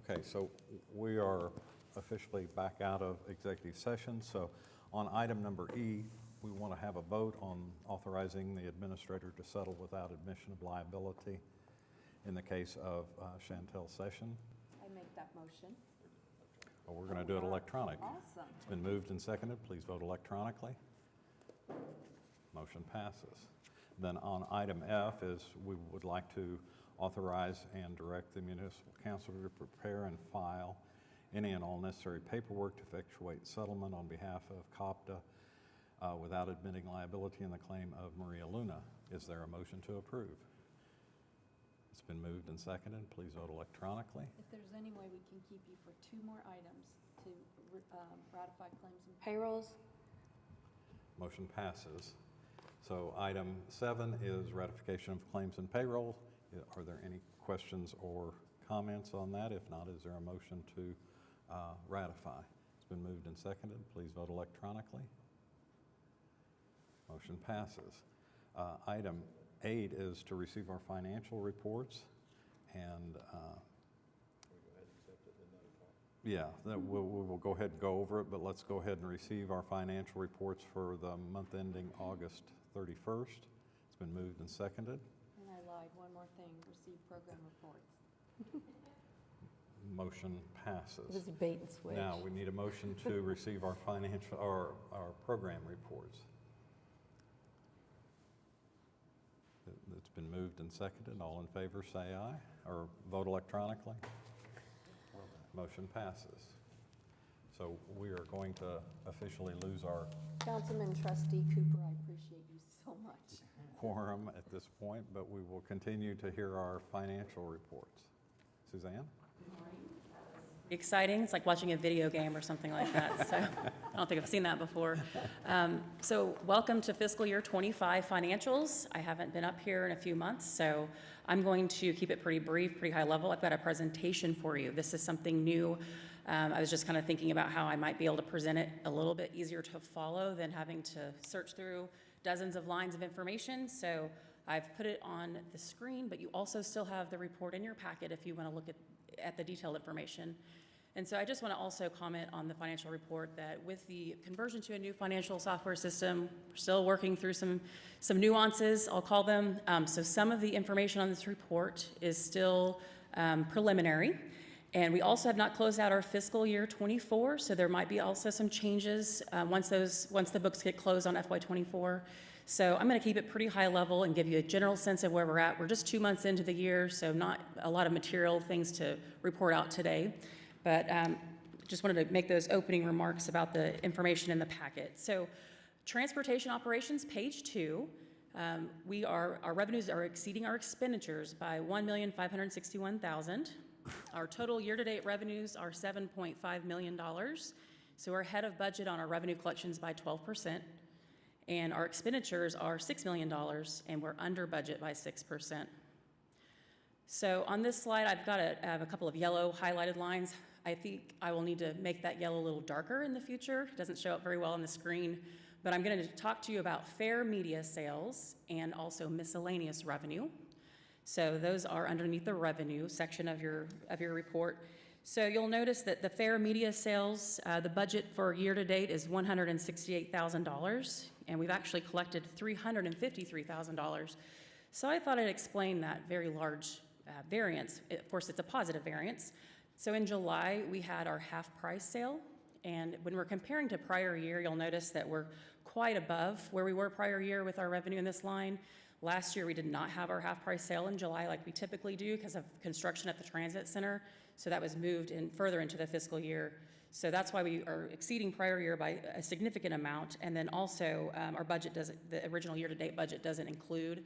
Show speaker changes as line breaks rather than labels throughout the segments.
Okay, so we are officially back out of executive session. So on item number E, we want to have a vote on authorizing the administrator to settle without admission of liability in the case of Chantel Session.
I make that motion.
Well, we're going to do it electronic.
Awesome.
It's been moved and seconded. Please vote electronically. Motion passes. Then on item F is we would like to authorize and direct the municipal council to prepare and file any and all necessary paperwork to effectuate settlement on behalf of COPTA without admitting liability in the claim of Maria Luna. Is there a motion to approve? It's been moved and seconded. Please vote electronically.
If there's any way we can keep you for 2 more items to ratify claims and payrolls.
Motion passes. So item 7 is ratification of claims and payroll. Are there any questions or comments on that? If not, is there a motion to ratify? It's been moved and seconded. Please vote electronically. Motion passes. Item 8 is to receive our financial reports, and yeah, we will go ahead and go over it, but let's go ahead and receive our financial reports for the month ending August 31st. It's been moved and seconded.
And I lied, one more thing, receive program reports.
Motion passes.
It was a bait and switch.
Now we need a motion to receive our financial or our program reports. It's been moved and seconded. All in favor say aye or vote electronically. Motion passes. So we are going to officially lose our
Councilman Trustee Cooper, I appreciate you so much.
quorum at this point, but we will continue to hear our financial reports. Suzanne?
Exciting. It's like watching a video game or something like that. So I don't think I've seen that before. So welcome to fiscal year 25 financials. I haven't been up here in a few months, so I'm going to keep it pretty brief, pretty high level. I've got a presentation for you. This is something new. I was just kind of thinking about how I might be able to present it a little bit easier to follow than having to search through dozens of lines of information. So I've put it on the screen, but you also still have the report in your packet if you want to look at the detailed information. And so I just want to also comment on the financial report that with the conversion to a new financial software system, we're still working through some nuances, I'll call them. So some of the information on this report is still preliminary. And we also have not closed out our fiscal year 24, so there might be also some changes once the books get closed on FY 24. So I'm going to keep it pretty high level and give you a general sense of where we're at. We're just 2 months into the year, so not a lot of material things to report out today. But just wanted to make those opening remarks about the information in the packet. So transportation operations, page 2, our revenues are exceeding our expenditures by $1,561,000. Our total year-to-date revenues are $7.5 million. So we're ahead of budget on our revenue collections by 12%. And our expenditures are $6 million, and we're under budget by 6%. So on this slide, I have a couple of yellow highlighted lines. I think I will need to make that yellow a little darker in the future. It doesn't show up very well on the screen, but I'm going to talk to you about fair media sales and also miscellaneous revenue. So those are underneath the revenue section of your report. So you'll notice that the fair media sales, the budget for year to date is $168,000, and we've actually collected $353,000. So I thought I'd explain that very large variance. Of course, it's a positive variance. So in July, we had our half-price sale, and when we're comparing to prior year, you'll notice that we're quite above where we were prior year with our revenue in this line. Last year, we did not have our half-price sale in July like we typically do because of construction at the transit center, so that was moved in further into the fiscal year. So that's why we are exceeding prior year by a significant amount, and then also our budget the original year-to-date budget doesn't include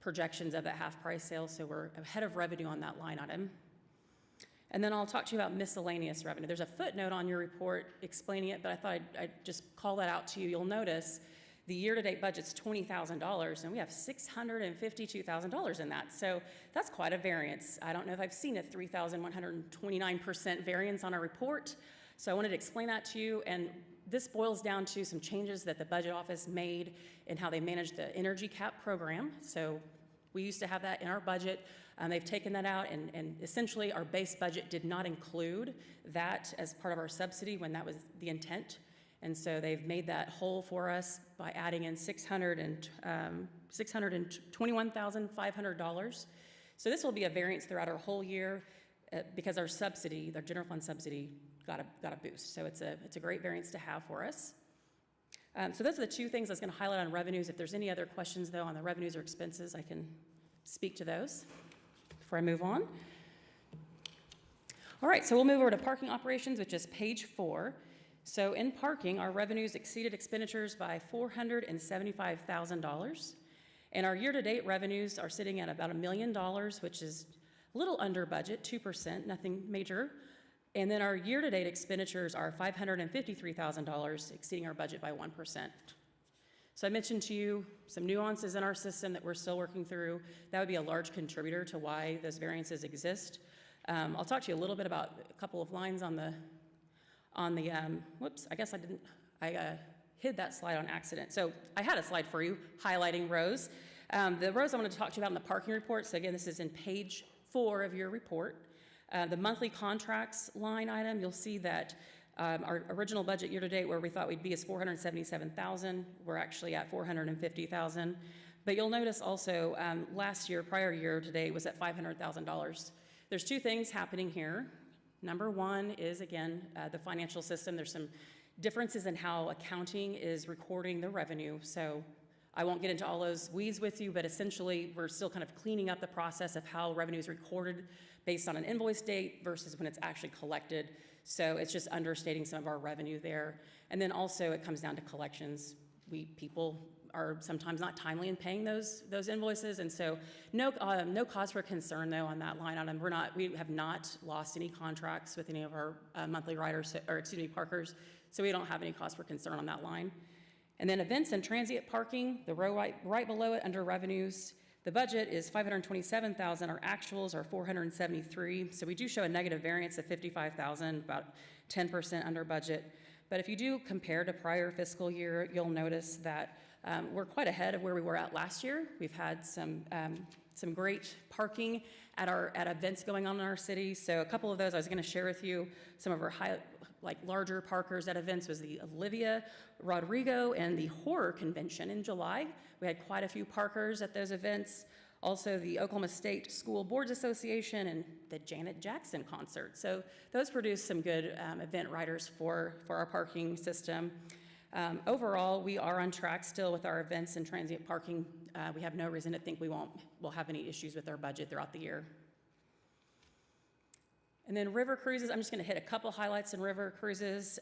projections of that half-price sale, so we're ahead of revenue on that line item. And then I'll talk to you about miscellaneous revenue. There's a footnote on your report explaining it, but I thought I'd just call that out to you. You'll notice the year-to-date budget's $20,000, and we have $652,000 in that. So that's quite a variance. I don't know if I've seen a 3,129% variance on a report. So I wanted to explain that to you, and this boils down to some changes that the budget office made in how they manage the energy cap program. So We used to have that in our budget. They've taken that out, and essentially our base budget did not include that as part of our subsidy when that was the intent. And so they've made that whole for us by adding in $621,500. So this will be a variance throughout our whole year because our subsidy, their general fund subsidy, got a boost. So it's a great variance to have for us. So those are the two things I was going to highlight on revenues. If there's any other questions, though, on the revenues or expenses, I can speak to those before I move on. All right, so we'll move over to parking operations, which is page 4. So in parking, our revenues exceeded expenditures by $475,000. And our year-to-date revenues are sitting at about $1 million, which is a little under budget, 2%, nothing major. And then our year-to-date expenditures are $553,000, exceeding our budget by 1%. So I mentioned to you some nuances in our system that we're still working through. That would be a large contributor to why those variances exist. I'll talk to you a little bit about a couple of lines on the whoops, I guess I hid that slide on accident. So I had a slide for you highlighting rows. The rows I want to talk to you about in the parking report, so again, this is in page 4 of your report. The monthly contracts line item, you'll see that our original budget year-to-date where we thought we'd be is $477,000. We're actually at $450,000. But you'll notice also last year, prior year-to-date, was at $500,000. There's two things happening here. Number one is, again, the financial system. There's some differences in how accounting is recording the revenue. So I won't get into all those weeds with you, but essentially we're still kind of cleaning up the process of how revenue is recorded based on an invoice date versus when it's actually collected. So it's just understating some of our revenue there. And then also it comes down to collections. People are sometimes not timely in paying those invoices, and so no cause for concern though on that line item. We have not lost any contracts with any of our monthly riders, or parkers, so we don't have any cause for concern on that line. And then events and transient parking, the row right below it under revenues, the budget is $527,000. Our actuals are $473,000, so we do show a negative variance of $55,000, about 10% under budget. But if you do compare to prior fiscal year, you'll notice that we're quite ahead of where we were at last year. We've had some great parking at events going on in our city. So a couple of those I was going to share with you. Some of our larger parkers at events was the Olivia Rodrigo and the Horror Convention in July. We had quite a few parkers at those events. Also the Oklahoma State School Boards Association and the Janet Jackson concert. So those produced some good event riders for our parking system. Overall, we are on track still with our events and transient parking. We have no reason to think we'll have any issues with our budget throughout the year. And then river cruises, I'm just going to hit a couple highlights in river cruises.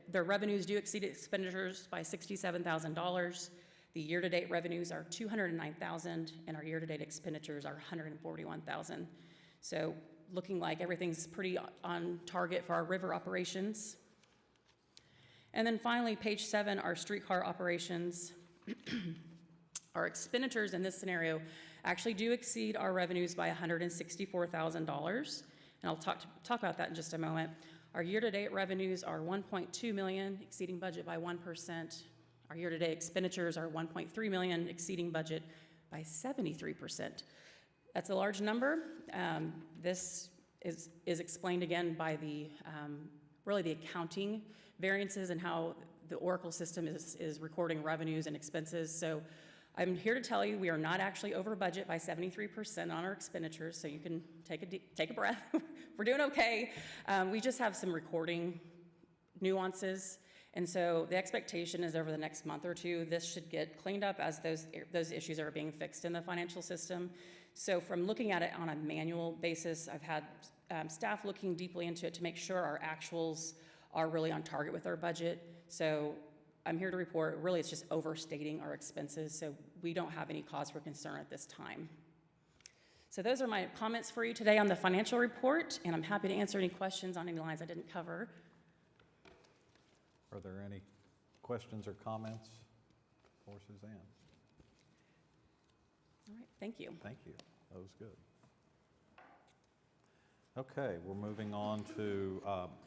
Their revenues do exceed expenditures by $67,000. The year-to-date revenues are $209,000, and our year-to-date expenditures are $141,000. So looking like everything's pretty on target for our river operations. And then finally, page 7, our streetcar operations. Our expenditures in this scenario actually do exceed our revenues by $164,000. And I'll talk about that in just a moment. Our year-to-date revenues are $1.2 million, exceeding budget by 1%. Our year-to-date expenditures are $1.3 million, exceeding budget by 73%. That's a large number. This is explained again by really the accounting variances and how the Oracle system is recording revenues and expenses. So I'm here to tell you we are not actually over budget by 73% on our expenditures, so you can take a breath. We're doing okay. We just have some recording nuances, and so the expectation is over the next month or two, this should get cleaned up as those issues are being fixed in the financial system. So from looking at it on a manual basis, I've had staff looking deeply into it to make sure our actuals are really on target with our budget. So I'm here to report, really it's just overstating our expenses, so we don't have any cause for concern at this time. So those are my comments for you today on the financial report, and I'm happy to answer any questions on any lines I didn't cover.
Are there any questions or comments for Suzanne?
All right, thank you.
Thank you. That was good. Okay, we're moving on to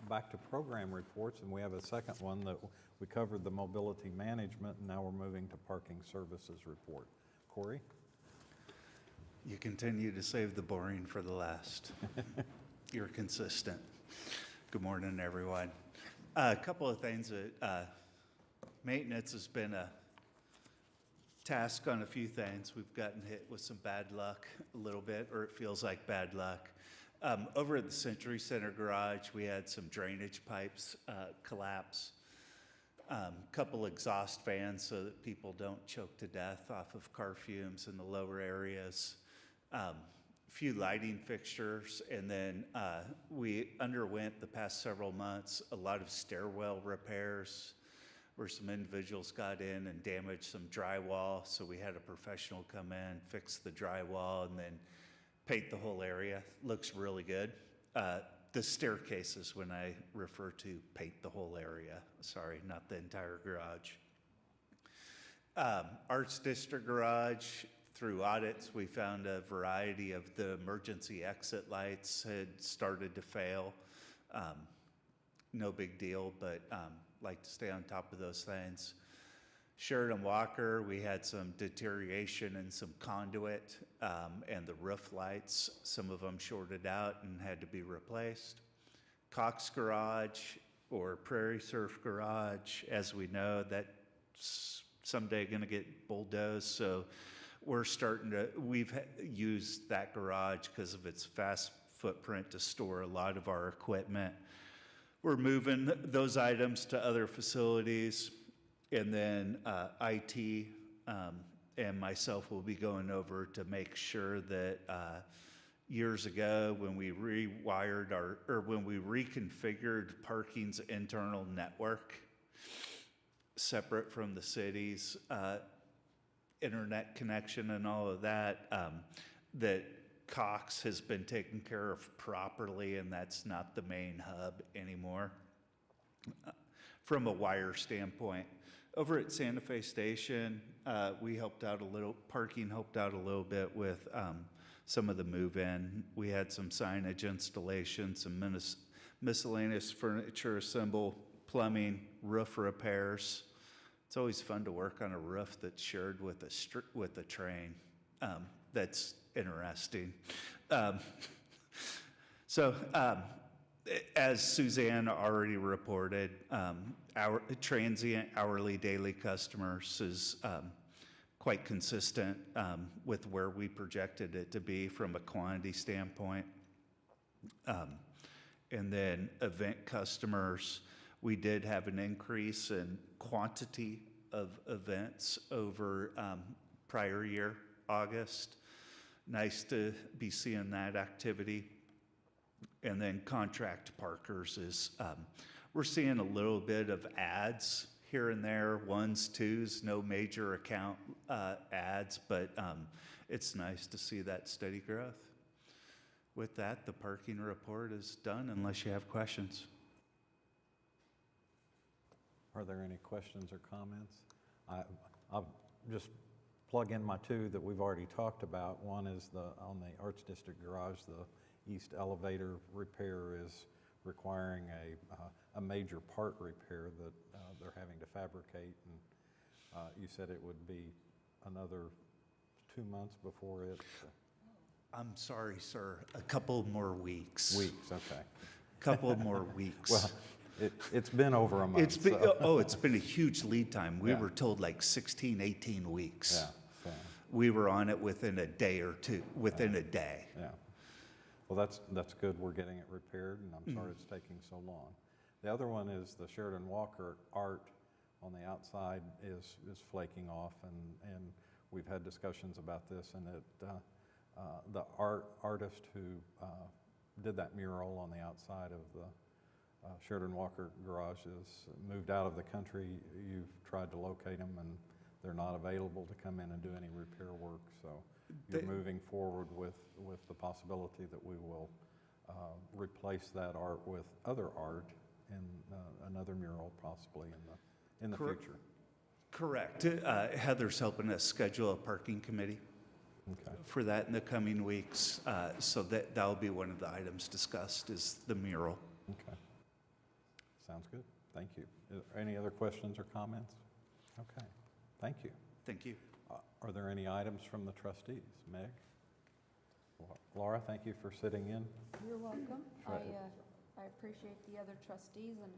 back to program reports, and we have a second one that we covered the mobility management, and now we're moving to parking services report. Corey?
You continue to save the boring for the last. You're consistent. Good morning, everyone. A couple of things that maintenance has been a task on a few things. We've gotten hit with some bad luck a little bit, or it feels like bad luck. Over at the Century Center garage, we had some drainage pipes collapse. Couple exhaust fans so that people don't choke to death off of car fumes in the lower areas. Few lighting fixtures, and then we underwent the past several months a lot of stairwell repairs where some individuals got in and damaged some drywall, so we had a professional come in, fix the drywall, and then paint the whole area. Looks really good. The staircases, when I refer to paint the whole area, sorry, not the entire garage. Arts District garage, through audits, we found a variety of the emergency exit lights had started to fail. No big deal, but like to stay on top of those things. Sheridan Walker, we had some deterioration in some conduit and the roof lights. Some of them shorted out and had to be replaced. Cox Garage, or Prairie Surf Garage, as we know, that's someday going to get bulldozed. So we've used that garage because of its vast footprint to store a lot of our equipment. We're moving those items to other facilities, and then IT and myself will be going over to make sure that years ago when we when we reconfigured parking's internal network, separate from the city's internet connection and all of that, that Cox has been taken care of properly, and that's not the main hub anymore from a wire standpoint. Over at Santa Fe Station, we helped out a little, parking helped out a little bit with some of the move-in. We had some signage installation, some miscellaneous furniture assemble, plumbing, roof repairs. It's always fun to work on a roof that's shared with a train. That's interesting. As Suzanne already reported, our transient hourly daily customers is quite consistent with where we projected it to be from a quantity standpoint. And then event customers, we did have an increase in quantity of events over prior year, August. Nice to be seeing that activity. And then contract parkers is, we're seeing a little bit of ads here and there, ones, twos, no major account ads, but it's nice to see that steady growth. With that, the parking report is done unless you have questions.
Are there any questions or comments? I'll just plug in my two that we've already talked about. One is on the Arts District garage, the east elevator repair is requiring a major part repair that they're having to fabricate. And you said it would be another 2 months before it.
I'm sorry, sir. A couple more weeks.
Weeks, okay.
Couple more weeks.
Well, it's been over a month.
It's been a huge lead time. We were told like 16, 18 weeks.
Yeah. So,
We were on it within a day or two, within a day.
yeah. Well, that's good. We're getting it repaired, and I'm sorry it's taking so long. The other one is the Sheridan Walker art on the outside is flaking off, and we've had discussions about this, and the artist who did that mural on the outside of the Sheridan Walker garage is moved out of the country. You've tried to locate them, and they're not available to come in and do any repair work. So you're moving forward with the possibility that we will replace that art with other art in another mural possibly in the future.
Correct. Heather's helping us schedule a parking committee for that in the coming weeks. So that'll be one of the items discussed is the mural.
Okay. Sounds good. Thank you. Any other questions or comments? Okay. Thank you.
Thank you.
Are there any items from the trustees? Meg? Laura, thank you for sitting in.
You're welcome.
Right.
I appreciate the other trustees, and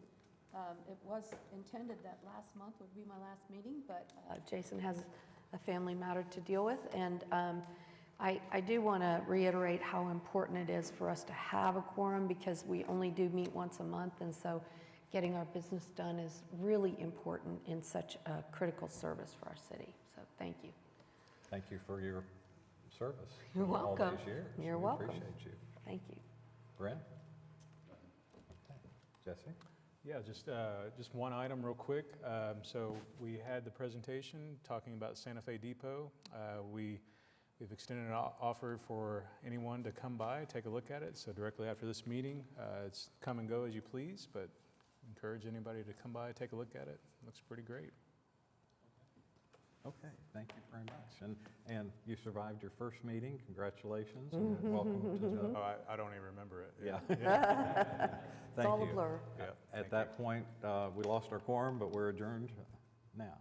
it was intended that last month would be my last meeting, but Jason has a family matter to deal with, and I do want to reiterate how important it is for us to have a quorum, because we only do meet once a month, and so getting our business done is really important in such a critical service for our city. So thank you.
Thank you for your service.
You're
all
welcome.
these years.
You're
We
welcome.
appreciate you.
Thank you.
Brent? Okay. Jesse?
Yeah, just one item real quick. So we had the presentation talking about Santa Fe Depot. We've extended an offer for anyone to come by, take a look at it. So directly after this meeting, it's come and go as you please, but encourage anybody to come by, take a look at it. Looks pretty great.
Okay, thank you very much. And you survived your first meeting. Congratulations, and welcome to the...
Oh, I don't even remember it.
Yeah.
It's
Thank
all a
you.
blur.
Yeah,
At
thank
that point, we lost our quorum, but we're adjourned now.